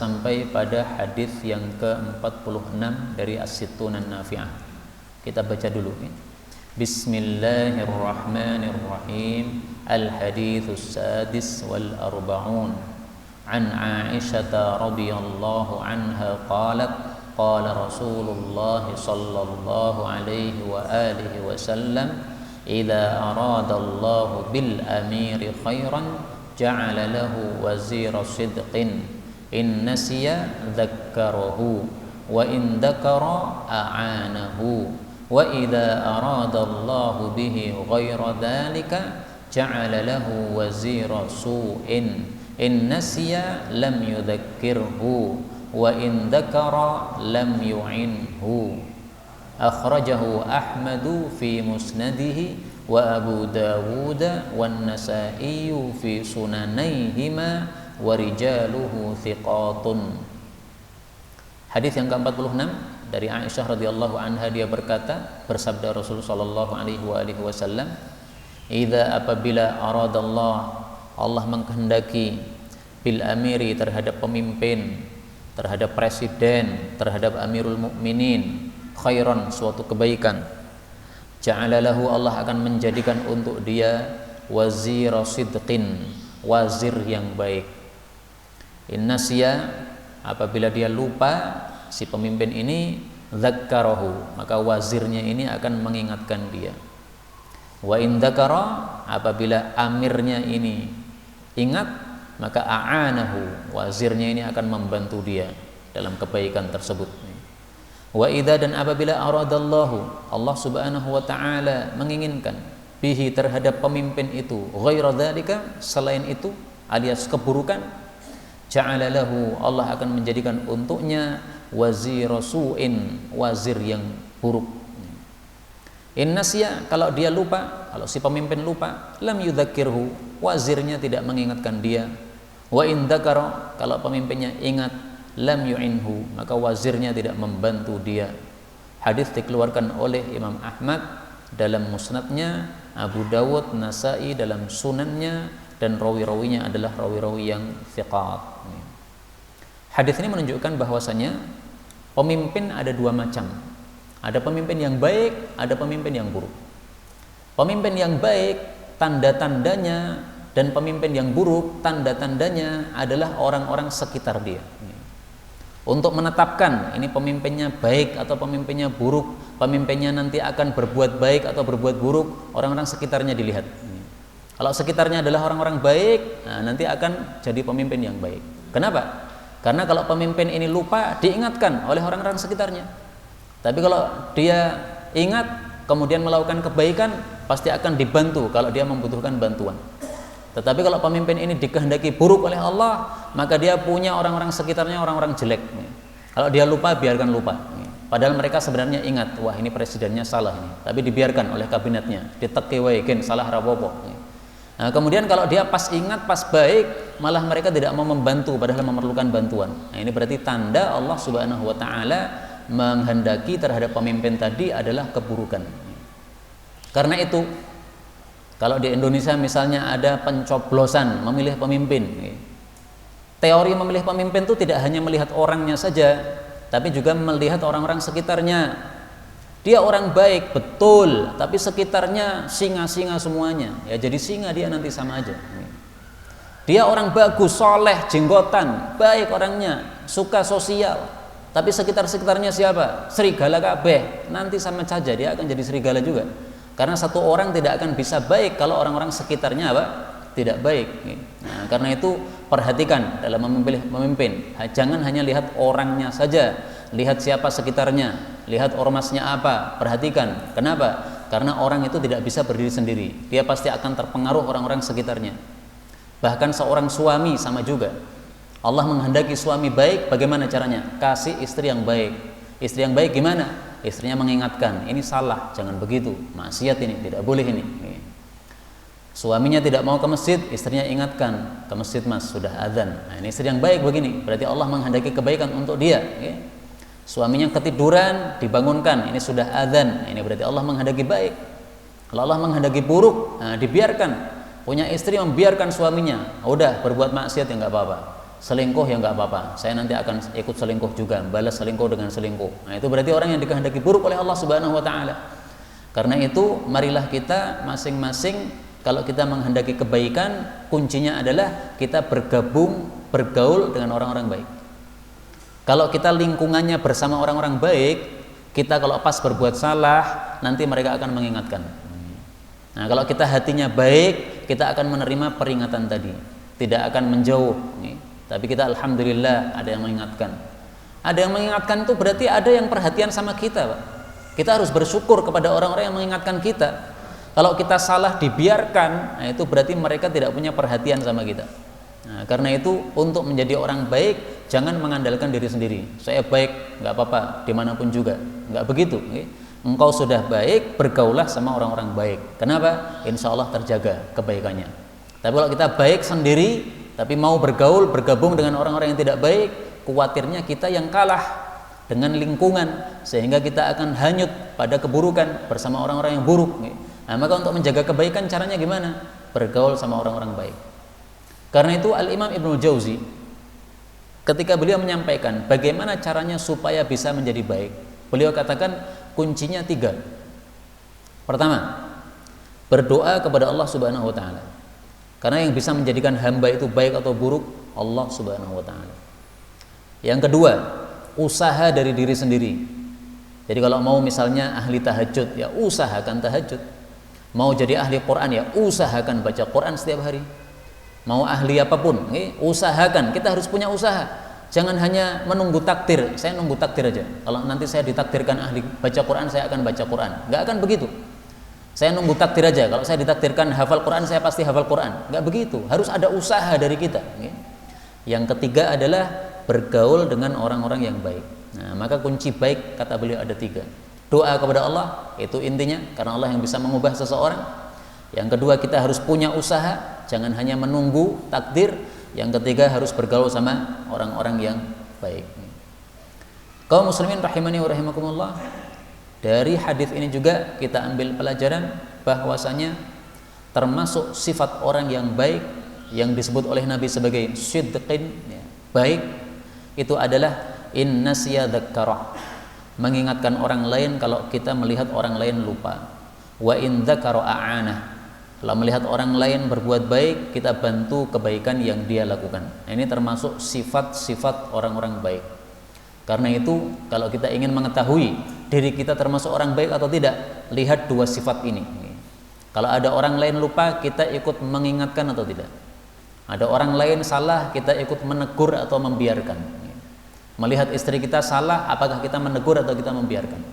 Sampai pada hadis yang ke-46 dari As-Sittun An-Nafi'ah. Kita baca dulu ya. Bismillahirrahmanirrahim. Al-haditsus sadis wal arba'un. An Aisyah radhiyallahu anha qalat qala Rasulullah sallallahu alaihi wa alihi wasallam idza arada Allah bil amiri khairan ja'ala lahu wazira sidqin in nasiya dzakkarahu wa in dzakara a'anahu wa idza arada Allahu bihi ghaira dzalika ja'ala lahu wazira su'in in nasiya lam yudzakkirhu wa in dzakara lam yu'inhu. Akhrajahu Ahmadu fi musnadihi wa Abu Dawud wan Nasa'i fi sunanaihima wa rijaluhu thiqatun. Hadis yang ke-46 dari Aisyah radhiyallahu anha, dia berkata, bersabda Rasul sallallahu alaihi wasallam, "Idza apabila aradallah, Allah mengkehendaki bil amiri, terhadap pemimpin, terhadap presiden, terhadap amirul mukminin, khairan, suatu kebaikan, ja'ala lahu, Allah akan menjadikan untuk dia wazira sidqin, wazir yang baik. Innasya, apabila dia lupa si pemimpin ini, dzakkarahu, maka wazirnya ini akan mengingatkan dia. Wa in dzakara, apabila amirnya ini ingat, maka a'anahu, wazirnya ini akan membantu dia dalam kebaikan tersebut. Wa idza, dan apabila aradallahu, Allah subhanahu wa ta'ala menginginkan, bihi, terhadap pemimpin itu, ghaira dzalika, selain itu, alias keburukan, ja'ala lahu, Allah akan menjadikan untuknya wazira su'in, wazir yang buruk. In nasya, kalau dia lupa, kalau si pemimpin lupa, lam yudzakkirhu, wazirnya tidak mengingatkan dia. Wa in dzakara, kalau pemimpinnya ingat, lam yu'inhu, maka wazirnya tidak membantu dia. Hadis dikeluarkan oleh Imam Ahmad dalam musnadnya, Abu Dawud, Nasa'i dalam sunannya, dan rawi-rawinya adalah rawi-rawi yang thiqat. Hadis ini menunjukkan bahwasanya pemimpin ada dua macam. Ada pemimpin yang baik, ada pemimpin yang buruk. Pemimpin yang baik, tanda-tandanya, dan pemimpin yang buruk, tanda-tandanya adalah orang-orang sekitar dia. Untuk menetapkan ini pemimpinnya baik atau pemimpinnya buruk, pemimpinnya nanti akan berbuat baik atau berbuat buruk, orang-orang sekitarnya dilihat. Kalau sekitarnya adalah orang-orang baik, nah nanti akan jadi pemimpin yang baik. Kenapa? Karena kalau pemimpin ini lupa, diingatkan oleh orang-orang sekitarnya. Tapi kalau dia ingat, kemudian melakukan kebaikan, pasti akan dibantu kalau dia membutuhkan bantuan. Tetapi kalau pemimpin ini dikehendaki buruk oleh Allah, maka dia punya orang-orang sekitarnya orang-orang jelek. Kalau dia lupa, biarkan lupa. Padahal mereka sebenarnya ingat, wah ini presidennya salah ini, tapi dibiarkan oleh kabinetnya, ditekiwaikin salah rapopo. Nah, kemudian kalau dia pas ingat, pas baik, malah mereka tidak mau membantu padahal memerlukan bantuan. Nah, ini berarti tanda Allah Subhanahu wa ta'ala menghendaki terhadap pemimpin tadi adalah keburukan. Karena itu, kalau di Indonesia misalnya ada pencoblosan memilih pemimpin, teori memilih pemimpin itu tidak hanya melihat orangnya saja, tapi juga melihat orang-orang sekitarnya. Dia orang baik, betul, tapi sekitarnya singa-singa semuanya. Ya jadi singa dia nanti sama aja. Dia orang bagus, soleh, jenggotan, baik orangnya, suka sosial, tapi sekitar-sekitarnya siapa? Serigala kabeh, nanti sama saja dia akan jadi serigala juga. Karena satu orang tidak akan bisa baik kalau orang-orang sekitarnya apa? Tidak baik. Nah, karena itu perhatikan dalam memilih pemimpin. Jangan hanya lihat orangnya saja, lihat siapa sekitarnya, lihat ormasnya apa, perhatikan. Kenapa? Karena orang itu tidak bisa berdiri sendiri, dia pasti akan terpengaruh orang-orang sekitarnya. Bahkan seorang suami sama juga. Allah menghendaki suami baik, bagaimana caranya? Kasih istri yang baik. Istri yang baik gimana? Istrinya mengingatkan, ini salah, jangan begitu, maksiat ini, tidak boleh ini. Suaminya tidak mau ke masjid, istrinya ingatkan, ke masjid mas, sudah azan. Nah, ini istri yang baik begini, berarti Allah menghendaki kebaikan untuk dia. Suaminya ketiduran, dibangunkan, ini sudah azan. Nah, ini berarti Allah menghendaki baik. Kalau Allah menghendaki buruk, nah, dibiarkan. Punya istri membiarkan suaminya, udah berbuat maksiat ya nggak apa-apa. selingkuh ya nggak apa-apa, saya nanti akan ikut selingkuh juga, balas selingkuh dengan selingkuh. Nah, itu berarti orang yang dikehendaki buruk oleh Allah Subhanahu wa taala. Karena itu marilah kita masing-masing kalau kita menghendaki kebaikan, kuncinya adalah kita bergaul dengan orang-orang baik. Kalau kita lingkungannya bersama orang-orang baik, kita kalau pas berbuat salah, nanti mereka akan mengingatkan. Nah, kalau kita hatinya baik, kita akan menerima peringatan tadi, tidak akan menjauh. Tapi kita alhamdulillah ada yang mengingatkan. Ada yang mengingatkan itu berarti ada yang perhatian sama kita, Pak. Kita harus bersyukur kepada orang-orang yang mengingatkan kita. Kalau kita salah dibiarkan, nah itu berarti mereka tidak punya perhatian sama kita. Nah, karena itu untuk menjadi orang baik jangan mengandalkan diri sendiri. Saya baik, nggak apa-apa, dimanapun juga, nggak begitu. Engkau sudah baik, bergaulah sama orang-orang baik. Kenapa? Insya Allah terjaga kebaikannya. Tapi kalau kita baik sendiri, tapi mau bergabung dengan orang-orang yang tidak baik, khawatirnya kita yang kalah dengan lingkungan, sehingga kita akan hanyut pada keburukan bersama orang-orang yang buruk. Nah, maka untuk menjaga kebaikan caranya gimana? Bergaul sama orang-orang baik. Karena itu Al-Imam Ibnu Jauzi ketika beliau menyampaikan bagaimana caranya supaya bisa menjadi baik, beliau katakan kuncinya 3. Pertama, berdoa kepada Allah Subhanahu wa taala. Karena yang bisa menjadikan hamba itu baik atau buruk Allah Subhanahu wa taala. Yang kedua, usaha dari diri sendiri. Jadi kalau mau misalnya ahli tahajud, ya usahakan tahajud. Mau jadi ahli Quran, ya usahakan baca Quran setiap hari. Mau ahli apapun, usahakan. Kita harus punya usaha. Jangan hanya menunggu takdir. Saya nunggu takdir aja. Kalau nanti saya ditakdirkan ahli baca Quran, saya akan baca Quran. Nggak akan begitu. Saya nunggu takdir aja. Kalau saya ditakdirkan hafal Quran, saya pasti hafal Quran. Nggak begitu. Harus ada usaha dari kita. Yang ketiga adalah bergaul dengan orang-orang yang baik. Nah, maka kunci baik kata beliau ada 3. Doa kepada Allah, itu intinya, karena Allah yang bisa mengubah seseorang. Yang kedua, kita harus punya usaha, jangan hanya menunggu takdir. Yang ketiga, harus bergaul sama orang-orang yang baik. Kaum muslimin rahimani wa rahimakumullah, dari hadis ini juga kita ambil pelajaran bahwasanya termasuk sifat orang yang baik yang disebut oleh Nabi sebagai sidqin, ya, baik, itu adalah in nasiya dzakara, mengingatkan orang lain kalau kita melihat orang lain lupa, wa in dzakara a'ana, kalau melihat orang lain berbuat baik, kita bantu kebaikan yang dia lakukan. Ini termasuk sifat-sifat orang-orang baik. Karena itu, kalau kita ingin mengetahui diri kita termasuk orang baik atau tidak, lihat 2 sifat ini. Kalau ada orang lain lupa, kita ikut mengingatkan atau tidak. Ada orang lain salah, kita ikut menegur atau membiarkan. Melihat istri kita salah, apakah kita menegur atau kita membiarkan?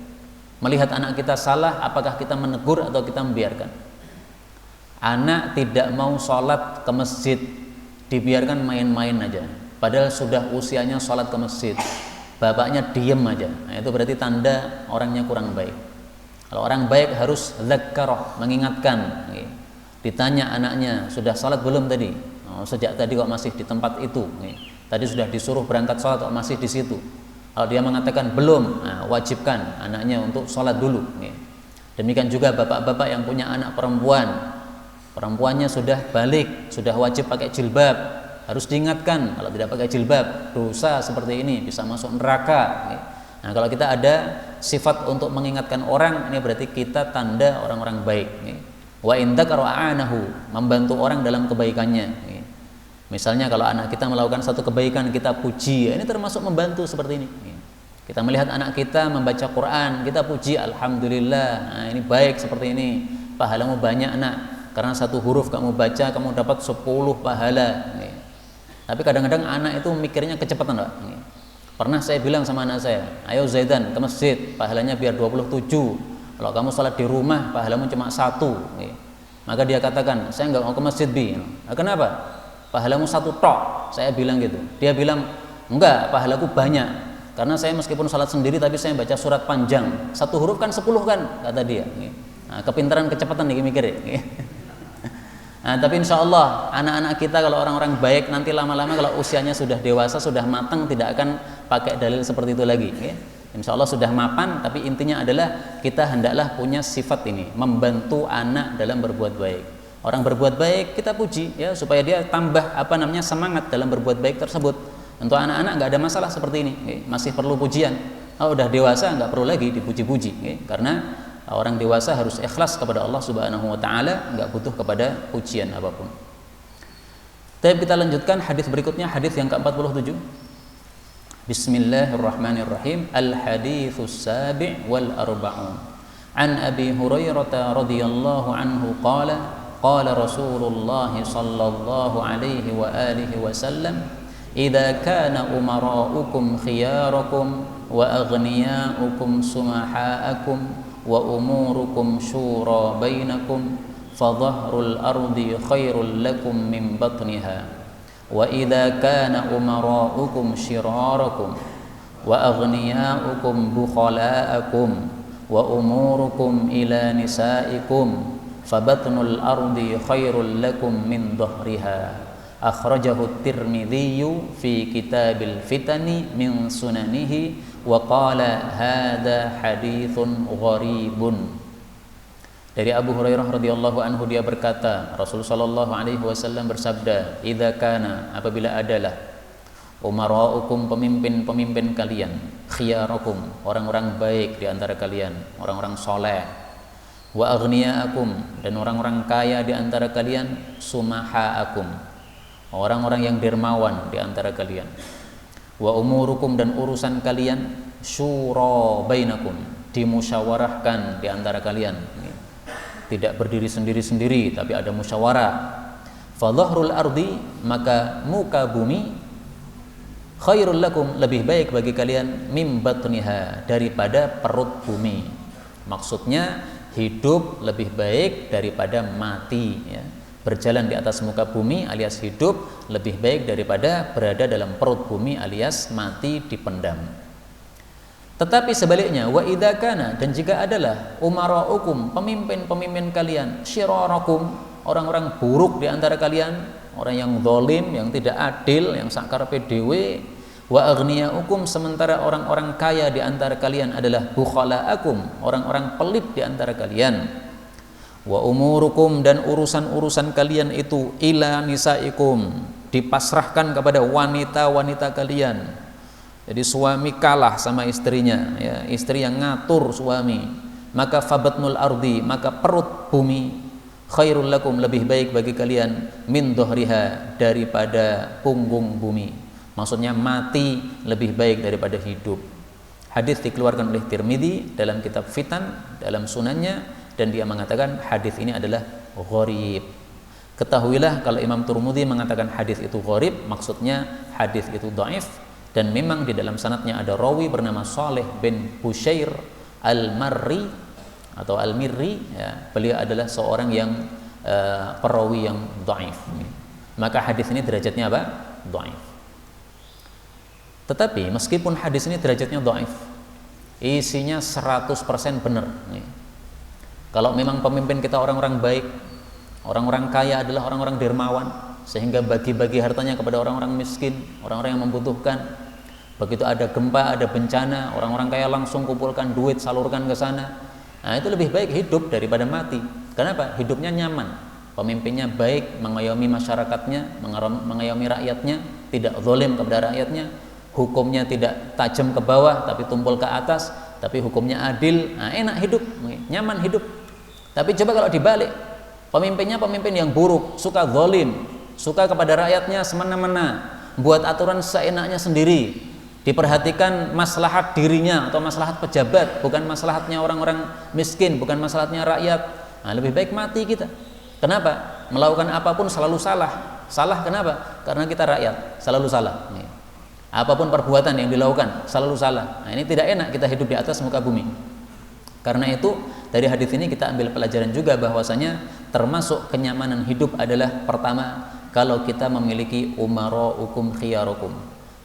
Melihat anak kita salah, apakah kita menegur atau kita membiarkan? Anak tidak mau sholat ke masjid, dibiarkan main-main aja, padahal sudah usianya sholat ke masjid, bapaknya diem aja. Nah, itu berarti tanda orangnya kurang baik. Kalau orang baik harus dzakkarah, mengingatkan. Ditanya anaknya, sudah sholat belum tadi? Oh, sejak tadi kok masih di tempat itu. Tadi sudah disuruh berangkat sholat kok masih di situ. Kalau dia mengatakan belum, nah, wajibkan anaknya untuk sholat dulu. Demikian juga bapak-bapak yang punya anak perempuan, perempuannya sudah balik, sudah wajib pakai jilbab, harus diingatkan kalau tidak pakai jilbab dosa seperti ini bisa masuk neraka. Nah, kalau kita ada sifat untuk mengingatkan orang, ini berarti kita tanda orang-orang baik. Wa in dzakara a'anahu, membantu orang dalam kebaikannya. Misalnya kalau anak kita melakukan satu kebaikan, kita puji, ini termasuk membantu seperti ini. Kita melihat anak kita membaca Quran, kita puji, alhamdulillah, nah, ini baik seperti ini, pahalamu banyak nak. Karena 1 huruf kamu baca, kamu dapat 10 pahala. Tapi kadang-kadang anak itu mikirnya kecepatan, Pak. Pernah saya bilang sama anak saya, ayo Zaidan ke masjid, pahalanya biar 27. Kalau kamu sholat di rumah, pahalamu cuma 1. Maka dia katakan, saya nggak mau ke masjid, Bi. Nah, kenapa? Pahalamu 1 tok. Saya bilang gitu. Dia bilang, enggak, pahalaku banyak. Karena saya meskipun sholat sendiri, tapi saya baca surat panjang. 1 huruf kan 10 kan, kata dia. Nah, kepintaran kecepatan nih mikir. Nah, tapi insya Allah anak-anak kita kalau orang-orang baik nanti lama-lama kalau usianya sudah dewasa, sudah matang, tidak akan pakai dalil seperti itu lagi. Insya Allah sudah mapan, tapi intinya adalah kita hendaklah punya sifat ini, membantu anak dalam berbuat baik. Orang berbuat baik kita puji ya, supaya dia tambah semangat dalam berbuat baik tersebut. Untuk anak-anak nggak ada masalah seperti ini, masih perlu pujian. Udah dewasa nggak perlu lagi dipuji-puji, karena orang dewasa harus ikhlas kepada Allah Subhanahu wa taala, nggak butuh kepada pujian apapun. Tapi kita lanjutkan hadis berikutnya, hadis yang ke-47. Bismillahirrahmanirrahim. Al-haditsus sabi' wal arba'un. An Abi Hurairah radhiyallahu anhu qala qala Rasulullah sallallahu alaihi wa alihi wasallam, idza kana umara'ukum khiyarakum wa aghniya'ukum sumaha'akum wa umurukum syura bainakum fadhahrul ardi khairul lakum min batniha wa idza kana umara'ukum shirarakum wa aghniya'ukum bukhala'akum wa umurukum ila nisa'ikum fabatnul ardi khairul lakum min dhahriha. Akhrajahu at-Tirmidzi fi Kitabil Fitani min sunanihi wa qala hadza haditsun gharibun. Dari Abu Hurairah radhiyallahu anhu dia berkata, Rasulullah sallallahu alaihi wasallam bersabda, idza kana, apabila adalah umara'ukum, pemimpin-pemimpin kalian, khiyarakum, orang-orang baik di antara kalian, orang-orang soleh, wa aghniya'akum, dan orang-orang kaya di antara kalian, sumaha'akum, orang-orang yang dermawan di antara kalian, wa umurukum, dan urusan kalian, syura bainakum, dimusyawarahkan di antara kalian, tidak berdiri sendiri-sendiri tapi ada musyawarah. Fadhahrul ardi, maka muka bumi, khairul lakum, lebih baik bagi kalian, mim batniha, daripada perut bumi. Maksudnya hidup lebih baik daripada mati ya. Berjalan di atas muka bumi alias hidup lebih baik daripada berada dalam perut bumi alias mati dipendam. Tetapi sebaliknya, wa idza kana, dan jika adalah umara'ukum, pemimpin-pemimpin kalian, syirarakum, orang-orang buruk di antara kalian, orang yang zalim, yang tidak adil, yang sakarepe dhewe, wa aghniya'ukum, sementara orang-orang kaya di antara kalian adalah bukhala'akum, orang-orang pelit di antara kalian, wa umurukum, dan urusan-urusan kalian itu ila nisaikum, dipasrahkan kepada wanita-wanita kalian. Jadi suami kalah sama istrinya ya, istri yang ngatur suami, maka fabatnul ardi, maka perut bumi, khairul lakum, lebih baik bagi kalian, min dhahriha, daripada punggung bumi. Maksudnya mati lebih baik daripada hidup. Hadis dikeluarkan oleh Tirmidzi dalam kitab Fitan, dalam sunannya, dan dia mengatakan hadis ini adalah gharib. Ketahuilah kalau Imam Tirmidzi mengatakan hadis itu gharib, maksudnya hadis itu dhaif, dan memang di dalam sanadnya ada rawi bernama Saleh bin Bushair Al-Marri atau Al-Mirri ya. Beliau adalah seorang yang perawi yang dhaif. Maka hadis ini derajatnya apa? Dhaif. Tetapi meskipun hadis ini derajatnya dhaif, isinya 100% benar. Kalau memang pemimpin kita orang-orang baik, orang-orang kaya adalah orang-orang dermawan, sehingga bagi-bagi hartanya kepada orang-orang miskin, orang-orang yang membutuhkan. Begitu ada gempa, ada bencana, orang-orang kaya langsung kumpulkan duit, salurkan ke sana. Nah, itu lebih baik hidup daripada mati. Kenapa? Hidupnya nyaman, pemimpinnya baik, mengayomi masyarakatnya, mengayomi rakyatnya, tidak zalim kepada rakyatnya, hukumnya tidak tajam ke bawah tapi tumpul ke atas, tapi hukumnya adil. Nah, enak hidup, nyaman hidup. Tapi coba kalau dibalik, pemimpinnya pemimpin yang buruk, suka zalim, suka kepada rakyatnya semena-mena, buat aturan seenaknya sendiri, diperhatikan maslahat dirinya atau maslahat pejabat, bukan maslahatnya orang-orang miskin, bukan maslahatnya rakyat. Nah, lebih baik mati kita. Kenapa? Melakukan apapun selalu salah. Salah kenapa? Karena kita rakyat, selalu salah. Apapun perbuatan yang dilakukan selalu salah. Nah, ini tidak enak kita hidup di atas muka bumi. Karena itu dari hadis ini kita ambil pelajaran juga bahwasanya termasuk kenyamanan hidup adalah pertama, kalau kita memiliki umara'ukum khiyarukum,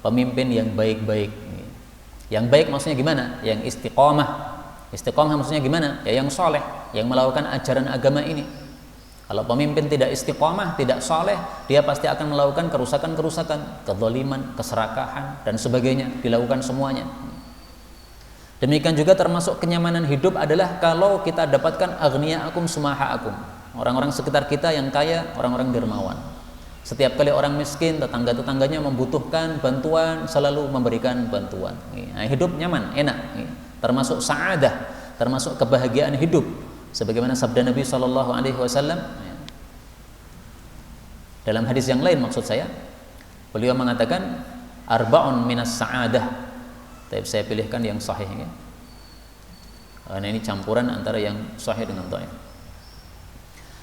pemimpin yang baik-baik. Yang baik maksudnya gimana? Yang istiqomah. Istiqomah maksudnya gimana? Ya yang soleh, yang melakukan ajaran agama ini. Kalau pemimpin tidak istiqomah, tidak soleh, dia pasti akan melakukan kerusakan-kerusakan, kezaliman, keserakahan, dan sebagainya, dilakukan semuanya. Demikian juga termasuk kenyamanan hidup adalah kalau kita dapatkan aghniya'akum sumaha'akum, Orang-orang sekitar kita yang kaya, orang-orang dermawan. Setiap kali orang miskin, tetangga-tetangganya membutuhkan bantuan, selalu memberikan bantuan. Nah, hidup nyaman, enak. Termasuk sa'adah, termasuk kebahagiaan hidup. Sebagaimana sabda Nabi SAW dalam hadis yang lain, maksud saya, beliau mengatakan arba'un minas sa'adah. Tapi saya pilihkan yang sahih ya. Karena ini campuran antara yang sahih dengan dhaif.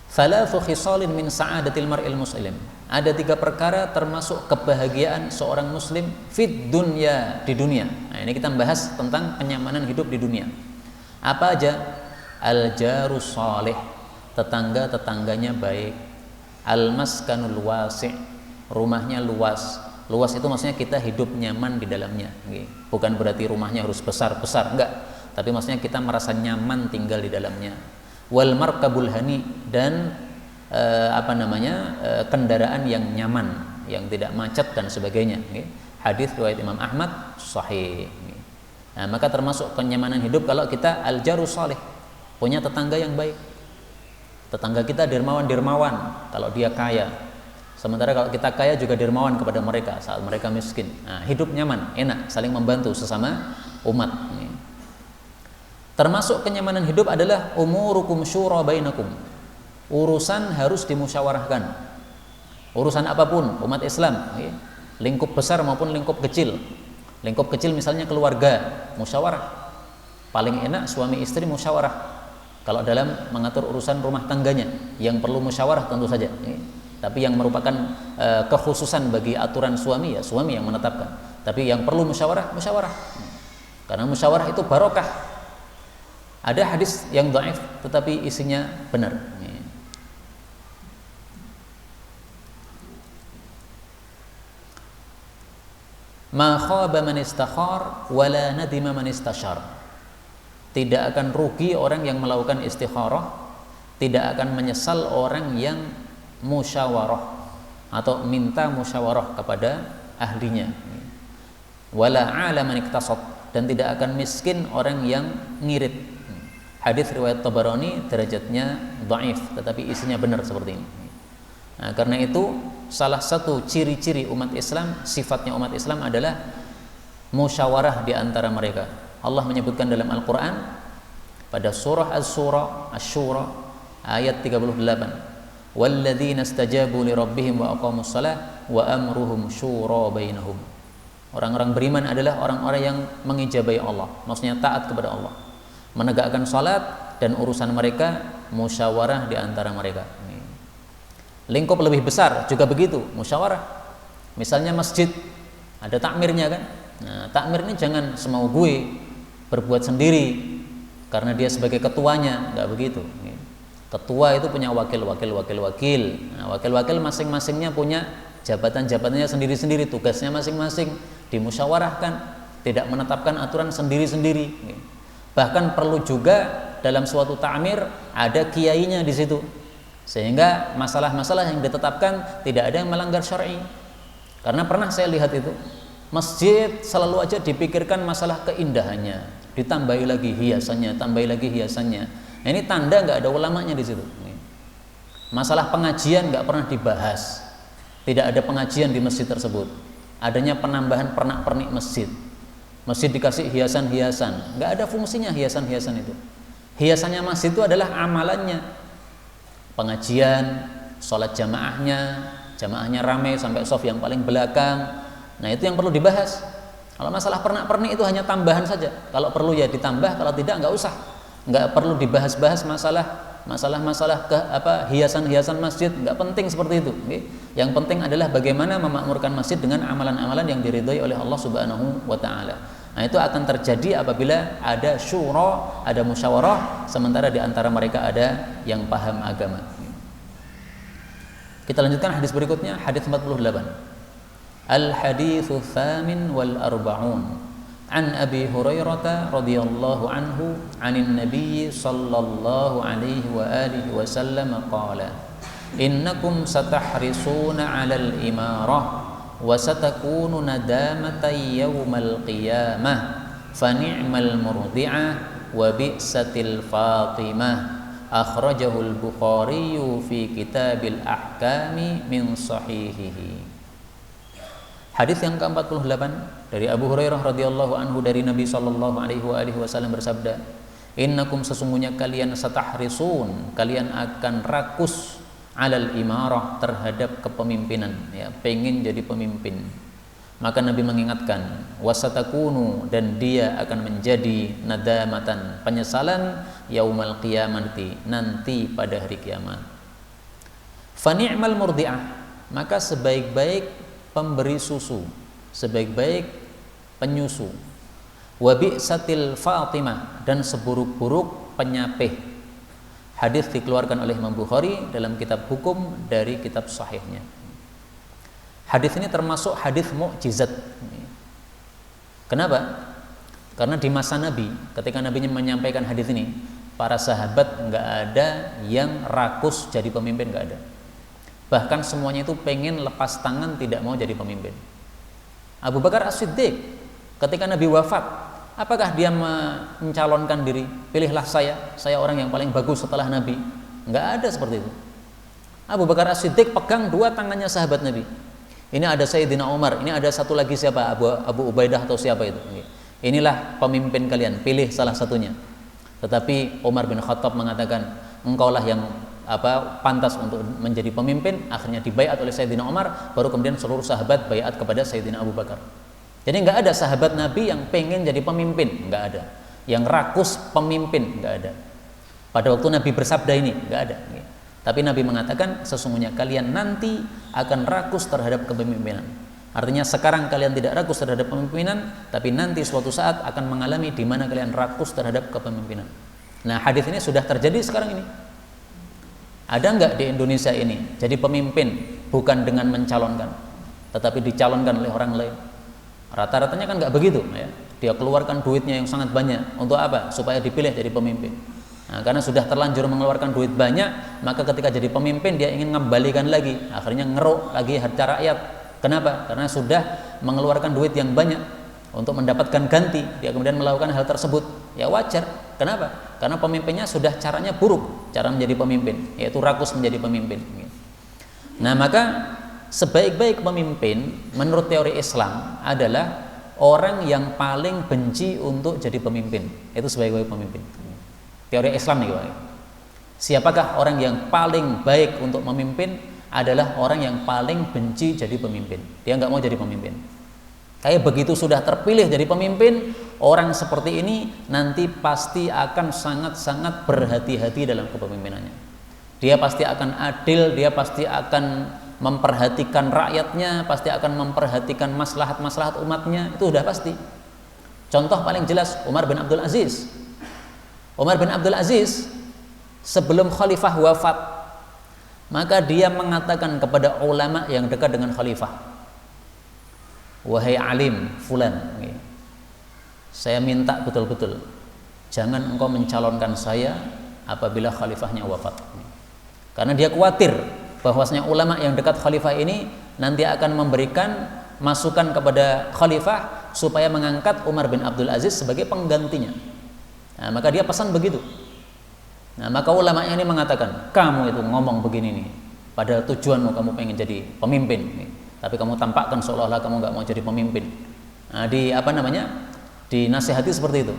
Thalathu khisalin min sa'adatil mar'il muslim. Ada 3 perkara termasuk kebahagiaan seorang muslim fid dunya, di dunia. Nah, ini kita membahas tentang kenyamanan hidup di dunia. Apa aja? Al jarus salih, tetangga-tetangganya baik. Al maskanul wasi', rumahnya luas. Luas itu maksudnya kita hidup nyaman di dalamnya. Bukan berarti rumahnya harus besar-besar, enggak. Tapi maksudnya kita merasa nyaman tinggal di dalamnya. Wal markabul hani, dan kendaraan yang nyaman, yang tidak macet dan sebagainya. Hadis riwayat Imam Ahmad sahih. Nah, maka termasuk kenyamanan hidup kalau kita al jarus salih, punya tetangga yang baik. Tetangga kita dermawan, kalau dia kaya. Sementara kalau kita kaya juga dermawan kepada mereka saat mereka miskin. Nah, hidup nyaman, enak, saling membantu sesama umat. Termasuk kenyamanan hidup adalah umurukum syura bainakum. Urusan harus dimusyawarahkan. Urusan apapun umat Islam, lingkup besar maupun lingkup kecil. Lingkup kecil misalnya keluarga, musyawarah. Paling enak suami istri musyawarah. Kalau dalam mengatur urusan rumah tangganya, yang perlu musyawarah tentu saja. Tapi yang merupakan kekhususan bagi aturan suami, ya suami yang menetapkan. Tapi yang perlu musyawarah, musyawarah. Karena musyawarah itu barokah. Ada hadis yang dhaif tetapi isinya benar. Ma khaba man istakhar wala nadima man istashar. Tidak akan rugi orang yang melakukan istikharah, tidak akan menyesal orang yang musyawarah atau minta musyawarah kepada ahlinya. Wala ala man iktasab, dan tidak akan miskin orang yang ngirit. Hadis riwayat Tabarani, derajatnya dhaif tetapi isinya benar seperti ini. Nah, karena itu salah satu ciri-ciri umat Islam, sifatnya umat Islam adalah musyawarah di antara mereka. Allah menyebutkan dalam Al-Quran pada surah Asy-Syura ayat 38, walladzina istajabu li rabbihim wa aqamus shalah wa amruhum syura bainahum. Orang-orang beriman adalah orang-orang yang mengijabahi Allah, maksudnya taat kepada Allah, menegakkan salat, dan urusan mereka musyawarah di antara mereka. Lingkup lebih besar juga begitu, musyawarah. Misalnya masjid, ada takmirnya kan. Nah, takmir ini jangan semau gue berbuat sendiri karena dia sebagai ketuanya, enggak begitu. Ketua itu punya wakil. Nah, wakil-wakil masing-masingnya punya jabatan-jabatannya sendiri-sendiri, tugasnya masing-masing, dimusyawarahkan, tidak menetapkan aturan sendiri-sendiri. Bahkan perlu juga dalam suatu takmir ada kiainya di situ. Sehingga masalah-masalah yang ditetapkan tidak ada yang melanggar syar'i. Karena pernah saya lihat itu, masjid selalu aja dipikirkan masalah keindahannya, ditambahi lagi hiasannya, Nah, ini tanda nggak ada ulamanya di situ. Masalah pengajian nggak pernah dibahas, tidak ada pengajian di masjid tersebut. Adanya penambahan pernak-pernik masjid. Masjid dikasih hiasan-hiasan, nggak ada fungsinya hiasan-hiasan itu. Hiasannya masjid itu adalah amalannya. Pengajian, sholat jamaahnya ramai sampai shaf yang paling belakang. Nah, itu yang perlu dibahas. Kalau masalah pernak-pernik itu hanya tambahan saja. Kalau perlu ya ditambah, kalau tidak nggak usah. Nggak perlu dibahas-bahas masalah hiasan-hiasan masjid, nggak penting seperti itu. Yang penting adalah bagaimana memakmurkan masjid dengan amalan-amalan yang diridhai oleh Allah Subhanahu wa taala. Nah, itu akan terjadi apabila ada syura, ada musyawarah, sementara di antara mereka ada yang paham agama. Kita lanjutkan hadis berikutnya, hadis 48. Al-haditsu tsamin wal arba'un. An Abi Hurairah radhiyallahu anhu 'anil Nabi sallallahu alaihi wa alihi wasallam qala, innakum satahrisuna 'alal imarah wa satakunu nadamatan yaumal qiyamah fa ni'mal murdi'ah wa bi'satil fatimah akhrajahu al-Bukhari fi kitabil ahkami min sahihihi. Hadis yang ke-48 dari Abu Hurairah radhiyallahu anhu dari Nabi sallallahu alaihi wasallam bersabda, innakum sesungguhnya kalian satahrisun, kalian akan rakus alal imarah terhadap kepemimpinan, ya, pengen jadi pemimpin. Maka Nabi mengingatkan, wasatakunu, dan dia akan menjadi nadamatan, penyesalan yaumal qiyamati, nanti pada hari kiamat. Fa ni'mal murdi'ah, maka sebaik-baik pemberi susu, sebaik-baik penyusu. Wa bi'satil fatimah, dan seburuk-buruk penyapih. Hadis dikeluarkan oleh Imam Bukhari dalam kitab hukum dari kitab sahihnya. Hadis ini termasuk hadis mukjizat. Kenapa? Karena di masa Nabi, ketika Nabi menyampaikan hadis ini, para sahabat nggak ada yang rakus jadi pemimpin, nggak ada. Bahkan semuanya itu pengen lepas tangan, tidak mau jadi pemimpin. Abu Bakar As-Siddiq, ketika Nabi wafat, apakah dia mencalonkan diri, pilihlah saya orang yang paling bagus setelah Nabi? Nggak ada seperti itu. Abu Bakar As-Siddiq pegang dua tangannya sahabat Nabi. Ini ada Sayyidina Umar, ini ada satu lagi siapa? Abu Ubaidah atau siapa itu? Inilah pemimpin kalian, pilih salah satunya. Tetapi Umar bin Khattab mengatakan, engkaulah yang pantas untuk menjadi pemimpin. Akhirnya dibaiat oleh Sayyidina Umar, baru kemudian seluruh sahabat baiat kepada Sayyidina Abu Bakar. Jadi nggak ada sahabat Nabi yang pengen jadi pemimpin, nggak ada. Yang rakus pemimpin, nggak ada. Pada waktu Nabi bersabda ini, nggak ada. Tapi Nabi mengatakan, sesungguhnya kalian nanti akan rakus terhadap kepemimpinan. Artinya sekarang kalian tidak rakus terhadap kepemimpinan, tapi nanti suatu saat akan mengalami di mana kalian rakus terhadap kepemimpinan. Nah, hadis ini sudah terjadi sekarang ini. Ada nggak di Indonesia ini jadi pemimpin bukan dengan mencalonkan, tetapi dicalonkan oleh orang lain? Rata-ratanya kan nggak begitu, ya. Dia keluarkan duitnya yang sangat banyak untuk apa? Supaya dipilih jadi pemimpin. Nah, karena sudah terlanjur mengeluarkan duit banyak, maka ketika jadi pemimpin dia ingin mengembalikan lagi, akhirnya ngeruk lagi harta rakyat. Kenapa? Karena sudah mengeluarkan duit yang banyak untuk mendapatkan ganti, dia kemudian melakukan hal tersebut. Ya wajar. Kenapa? Karena pemimpinnya sudah caranya buruk, cara menjadi pemimpin, yaitu rakus menjadi pemimpin. Nah, maka sebaik-baik pemimpin menurut teori Islam adalah orang yang paling benci untuk jadi pemimpin. Itu sebaik-baik pemimpin. Teori Islam nih, Pak. Siapakah orang yang paling baik untuk memimpin? Adalah orang yang paling benci jadi pemimpin. Dia nggak mau jadi pemimpin. Kayak begitu sudah terpilih jadi pemimpin, orang seperti ini nanti pasti akan sangat-sangat berhati-hati dalam kepemimpinannya. Dia pasti akan adil, dia pasti akan memperhatikan rakyatnya, pasti akan memperhatikan maslahat-maslahat umatnya, itu sudah pasti. Contoh paling jelas Umar bin Abdul Aziz. Umar bin Abdul Aziz sebelum khalifah wafat, maka dia mengatakan kepada ulama yang dekat dengan khalifah, wahai alim fulan, saya minta betul-betul jangan engkau mencalonkan saya apabila khalifahnya wafat. Karena dia khawatir bahwasanya ulama yang dekat khalifah ini nanti akan memberikan masukan kepada khalifah supaya mengangkat Umar bin Abdul Aziz sebagai penggantinya. Nah, maka dia pesan begitu. Nah, maka ulama ini mengatakan, kamu itu ngomong begini nih, padahal tujuanmu kamu pengen jadi pemimpin nih. Tapi kamu tampakkan seolah-olah kamu nggak mau jadi pemimpin. Nah, dinasihati seperti itu.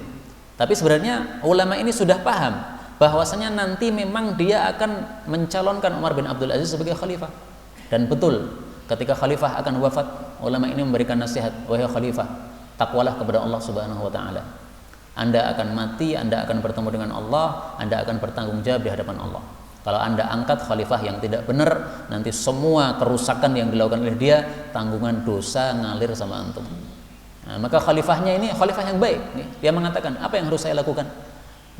Tapi sebenarnya ulama ini sudah paham bahwasanya nanti memang dia akan mencalonkan Umar bin Abdul Aziz sebagai khalifah. Dan betul, ketika khalifah akan wafat, ulama ini memberikan nasihat, wahai khalifah, takwalah kepada Allah Subhanahu wa taala. Anda akan mati, Anda akan bertemu dengan Allah, Anda akan bertanggung jawab di hadapan Allah. Kalau Anda angkat khalifah yang tidak benar, nanti semua kerusakan yang dilakukan oleh dia, tanggungan dosa ngalir sama antum. Nah, maka khalifahnya ini khalifah yang baik. Dia mengatakan, apa yang harus saya lakukan?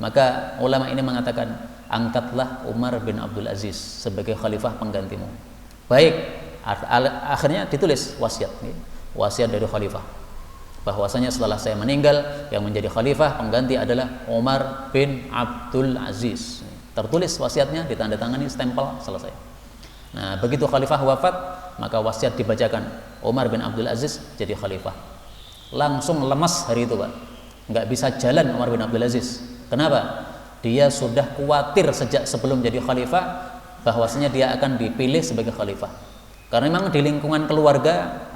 Maka ulama ini mengatakan, angkatlah Umar bin Abdul Aziz sebagai khalifah penggantimu. Baik, akhirnya ditulis wasiat, wasiat dari khalifah. Bahwasanya setelah saya meninggal, yang menjadi khalifah pengganti adalah Umar bin Abdul Aziz. Tertulis wasiatnya, ditandatangani, stempel, selesai. Nah, begitu khalifah wafat, maka wasiat dibacakan, Umar bin Abdul Aziz jadi khalifah. Langsung lemas hari itu, Pak. Nggak bisa jalan Umar bin Abdul Aziz. Kenapa? Dia sudah khawatir sejak sebelum jadi khalifah bahwasanya dia akan dipilih sebagai khalifah. Karena memang di lingkungan keluarga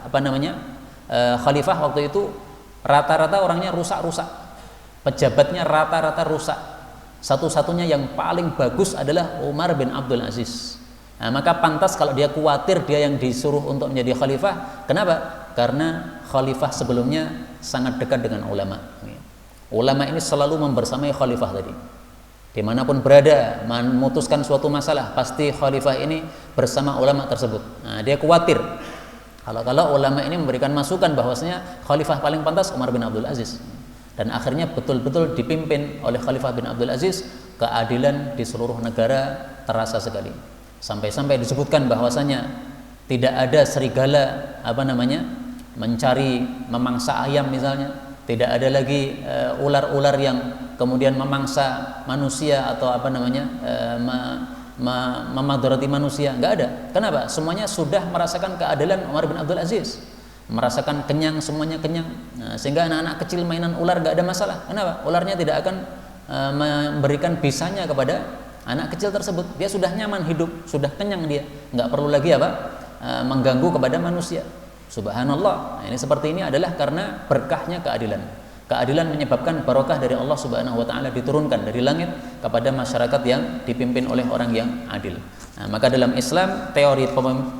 khalifah waktu itu rata-rata orangnya rusak-rusak. Pejabatnya rata-rata rusak. Satu-satunya yang paling bagus adalah Umar bin Abdul Aziz. Nah, maka pantas kalau dia khawatir dia yang disuruh untuk menjadi khalifah. Kenapa? Karena khalifah sebelumnya sangat dekat dengan ulama. Ulama ini selalu membersamai khalifah tadi. Dimanapun berada, memutuskan suatu masalah, pasti khalifah ini bersama ulama tersebut. Nah, dia khawatir kalau ulama ini memberikan masukan bahwasanya khalifah paling pantas Umar bin Abdul Aziz. Dan akhirnya betul-betul dipimpin oleh Khalifah bin Abdul Aziz, keadilan di seluruh negara terasa sekali. Sampai-sampai disebutkan bahwasanya tidak ada serigala mencari memangsa ayam misalnya, tidak ada lagi ular-ular yang kemudian memangsa manusia atau memadarati manusia, nggak ada. Kenapa? Semuanya sudah merasakan keadilan Umar bin Abdul Aziz, merasakan kenyang, semuanya kenyang. Nah, sehingga anak-anak kecil mainan ular nggak ada masalah. Kenapa? Ularnya tidak akan memberikan bisanya kepada anak kecil tersebut. Dia sudah nyaman hidup, sudah kenyang dia, nggak perlu lagi mengganggu kepada manusia. Subhanallah. Nah, ini seperti ini adalah karena berkahnya keadilan. Keadilan menyebabkan barokah dari Allah Subhanahu wa taala diturunkan dari langit kepada masyarakat yang dipimpin oleh orang yang adil. Nah, maka dalam Islam teori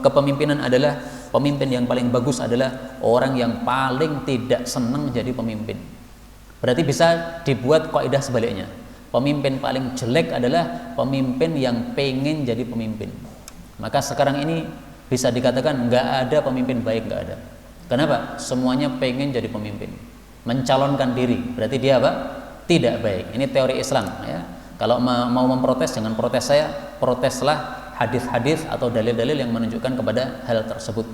kepemimpinan adalah pemimpin yang paling bagus adalah orang yang paling tidak senang jadi pemimpin. Berarti bisa dibuat kaidah sebaliknya. Pemimpin paling jelek adalah pemimpin yang pengen jadi pemimpin. Maka sekarang ini bisa dikatakan nggak ada pemimpin baik, nggak ada. Kenapa? Semuanya pengen jadi pemimpin, mencalonkan diri. Berarti dia tidak baik. Ini teori Islam ya. Kalau mau memprotes, jangan protes saya, proteslah hadis-hadis atau dalil-dalil yang menunjukkan kepada hal tersebut.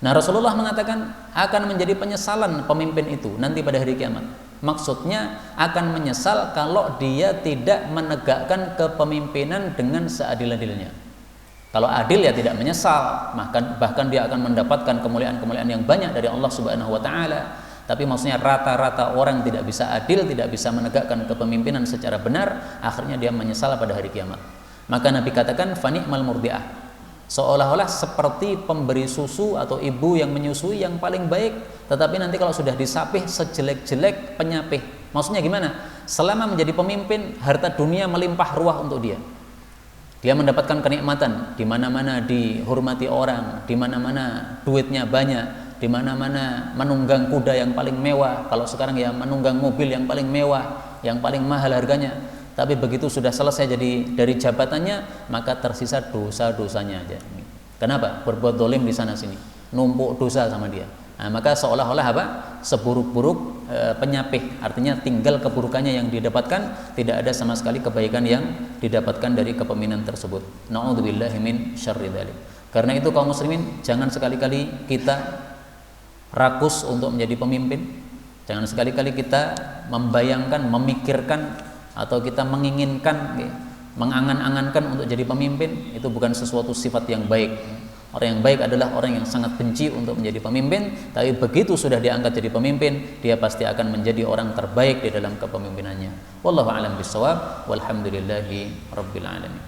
Nah, Rasulullah mengatakan akan menjadi penyesalan pemimpin itu nanti pada hari kiamat. Maksudnya akan menyesal kalau dia tidak menegakkan kepemimpinan dengan seadil-adilnya. Kalau adil ya tidak menyesal, bahkan dia akan mendapatkan kemuliaan-kemuliaan yang banyak dari Allah Subhanahu wa taala. Tapi maksudnya rata-rata orang tidak bisa adil, tidak bisa menegakkan kepemimpinan secara benar, akhirnya dia menyesal pada hari kiamat. Maka Nabi katakan fani'mal murdi'ah, seolah-olah seperti pemberi susu atau ibu yang menyusui yang paling baik, tetapi nanti kalau sudah disapih sejelek-jelek penyapih. Maksudnya gimana? Selama menjadi pemimpin, harta dunia melimpah ruah untuk dia. Dia mendapatkan kenikmatan, di mana-mana dihormati orang, di mana-mana duitnya banyak, di mana-mana menunggang kuda yang paling mewah. Kalau sekarang ya menunggang mobil yang paling mewah, yang paling mahal harganya. Tapi begitu sudah selesai jadi dari jabatannya, maka tersisa dosa-dosanya aja. Kenapa? Berbuat dolim di sana sini, numpuk dosa sama dia. Nah, maka seolah-olah seburuk-buruk penyapih, artinya tinggal keburukannya yang didapatkan, tidak ada sama sekali kebaikan yang didapatkan dari kepemimpinan tersebut. Na'udzubillahi min syarri dzalik. Karena itu kaum muslimin, jangan sekali-kali kita rakus untuk menjadi pemimpin. Jangan sekali-kali kita membayangkan, memikirkan atau kita menginginkan, mengangan-angankan untuk jadi pemimpin. Itu bukan sesuatu sifat yang baik. Orang yang baik adalah orang yang sangat benci untuk menjadi pemimpin, tapi begitu sudah diangkat jadi pemimpin, dia pasti akan menjadi orang terbaik di dalam kepemimpinannya. Wallahu a'lam bishawab, walhamdulillahi rabbil alamin.